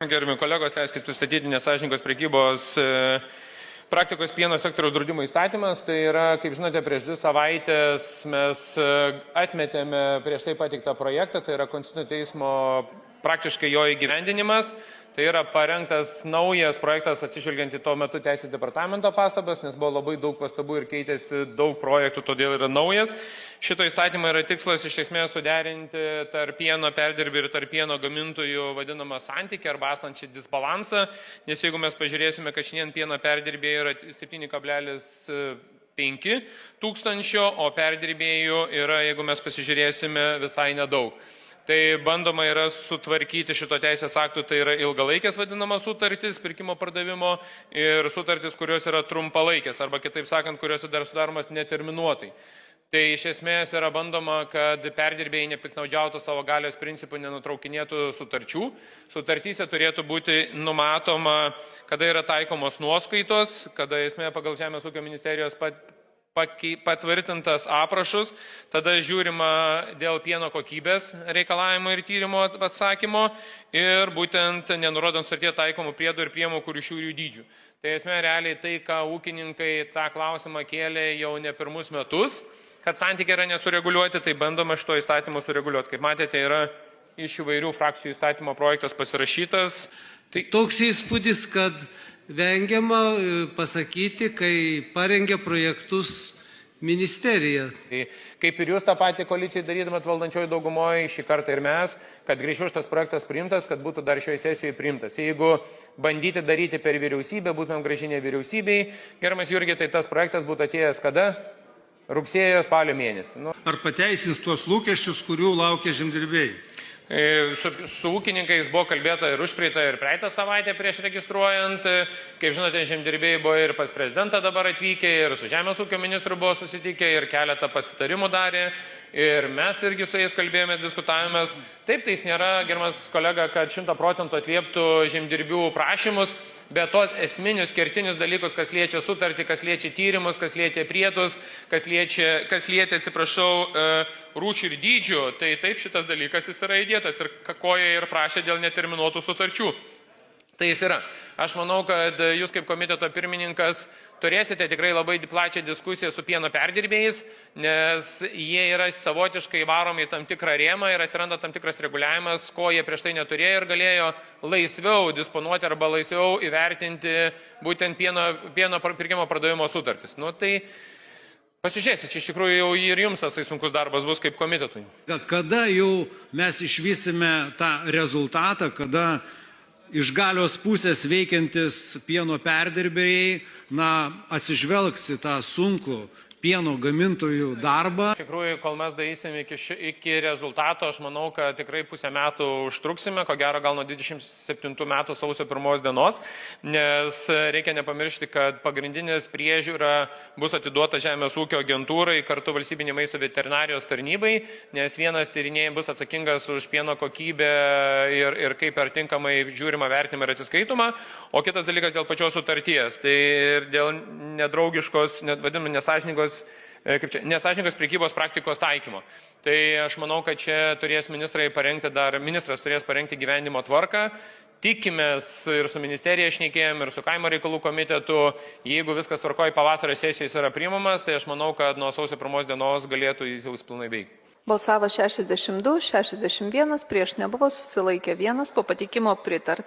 Gerbiami kolegos, leiskit pristatyti nesąžiningos prekybos praktikos pieno sektoriaus draudimo įstatymas. Tai yra, kaip žinote, prieš 2 savaitės mes atmetėme prieš tai pateiktą projektą, tai yra Konstitucinio teismo praktiškai jo įgyvendinimas. Tai yra parengtas naujas projektas atsižvelgiant į tuo metu Teisės departamento pastabas, nes buvo labai daug pastabų ir keitėsi daug projektų, todėl yra naujas. Šito įstatymo yra tikslas iš esmės suderinti tarp pieno perdirbėjų ir tarp pieno gamintojų vadinamą santykį arba esančią disbalansą, nes jeigu mes pažiūrėsime, kad šiandien pieno perdirbėjų yra 7,5 tūkstančio, o perdirbėjų yra, jeigu mes pasižiūrėsime, visai nedaug. Tai bandoma yra sutvarkyti šito teisės aktų, tai yra ilgalaikės vadinamas sutartis, pirkimo pardavimo ir sutartis, kurios yra trumpalaikės, arba kitaip sakant, kurios dar sudaromas neterminuotai. Tai iš esmės yra bandoma, kad perdirbėjai nepiknaudžiautų savo galios principų, nenutraukinėtų sutarčių. Sutartyse turėtų būti numatoma, kada yra taikomos nuoskaitos, kada esmė pagal Žemės ūkio ministerijos patvirtintas aprašus, tada žiūrima dėl pieno kokybės reikalavimo ir tyrimo atsakymo ir būtent nenurodant sutartyje taikomų priedų ir priemokų rūšių ir jų dydžių. Tai esmė realiai tai, ką ūkininkai tą klausimą kėlė jau ne pirmus metus, kad santykiai yra nesureguliuoti, tai bandoma šito įstatymo sureguliuoti. Kaip matėte, yra iš įvairių frakcijų įstatymo projektas pasirašytas. Tai toks įspūdis, kad vengiama pasakyti, kai parengia projektus ministerija. Tai kaip ir jūs tą patį koaliciją darydamat valdančioji daugumoje, šį kartą ir mes, kad greičiau šitas projektas priimtas, kad būtų dar šioje sesijoje priimtas. Jeigu bandyti daryti per vyriausybę, būtumėm grąžinę vyriausybei, gerbiamas Jurgi, tai tas projektas būtų atėjęs kada? Rugsėjo, spalio mėnesį. Ar pateisins tuos lūkesčius, kurių laukia žemdirbiai? Su ūkininkais buvo kalbėta ir užpraeitą, ir praeitą savaitę prieš registruojant. Kaip žinote, žemdirbiai buvo ir pas prezidentą dabar atvykę, ir su Žemės ūkio ministru buvo susitikę, ir keletą pasitarimų darė. Ir mes irgi su jais kalbėjome, diskutavomės. Taip, tai jis nėra, gerbiamas kolega, kad 100% atlieptų žemdirbių prašymus, bet tos esminius kertinius dalykus, kas liečia sutartį, kas liečia tyrimus, kas liečia priedus, kas liečia, rūšių ir dydžių, tai taip šitas dalykas jis yra įdėtas ir ko jie ir prašė dėl neterminuotų sutarčių. Tai jis yra. Aš manau, kad jūs kaip komiteto pirmininkas turėsite tikrai labai plačią diskusiją su pieno perdirbėjais, nes jie yra savotiškai varomi į tam tikrą rėmą ir atsiranda tam tikras reguliavimas, ko jie prieš tai neturėjo ir galėjo laisviau disponuoti arba laisviau įvertinti būtent pieno pirkimo pardavimo sutartis. Tai pasižiūrėsit, iš tikrųjų jau ir jums tasai sunkus darbas bus kaip komitetui. Kada jau mes išvysime tą rezultatą, kada iš galios pusės veikiantis pieno perdirbėjai atsižvelgs į tą sunkų pieno gamintojų darbą? Iš tikrųjų, kol mes darysime iki rezultato, aš manau, kad tikrai pusę metų užtruksime, ko gero gal nuo 27 metų sausio 1 dienos, nes reikia nepamiršti, kad pagrindinis priežiūra bus atiduota Žemės ūkio agentūrai kartu valstybinei maisto veterinarijos tarnybai, nes vienas tyrinėjimas bus atsakingas už pieno kokybę ir kaip ir tinkamai žiūrima, vertinima ir atsiskaitoma, o kitas dalykas dėl pačios sutarties, tai ir dėl nedraugiškos, vadinamų nesąžiningos prekybos praktikos taikymo. Tai aš manau, kad čia ministras turės parengti gyvenimo tvarką. Tikimės ir su ministerija šnekėjom, ir su kaimo reikalų komitetu, jeigu viskas tvarkoja pavasario sesijos yra priimamas, tai aš manau, kad nuo sausio 1 dienos galėtų jis jau pilnai veikti. Balsavo 62, 61, prieš nebuvo, susilaikė 1, po pateikimo pritarta.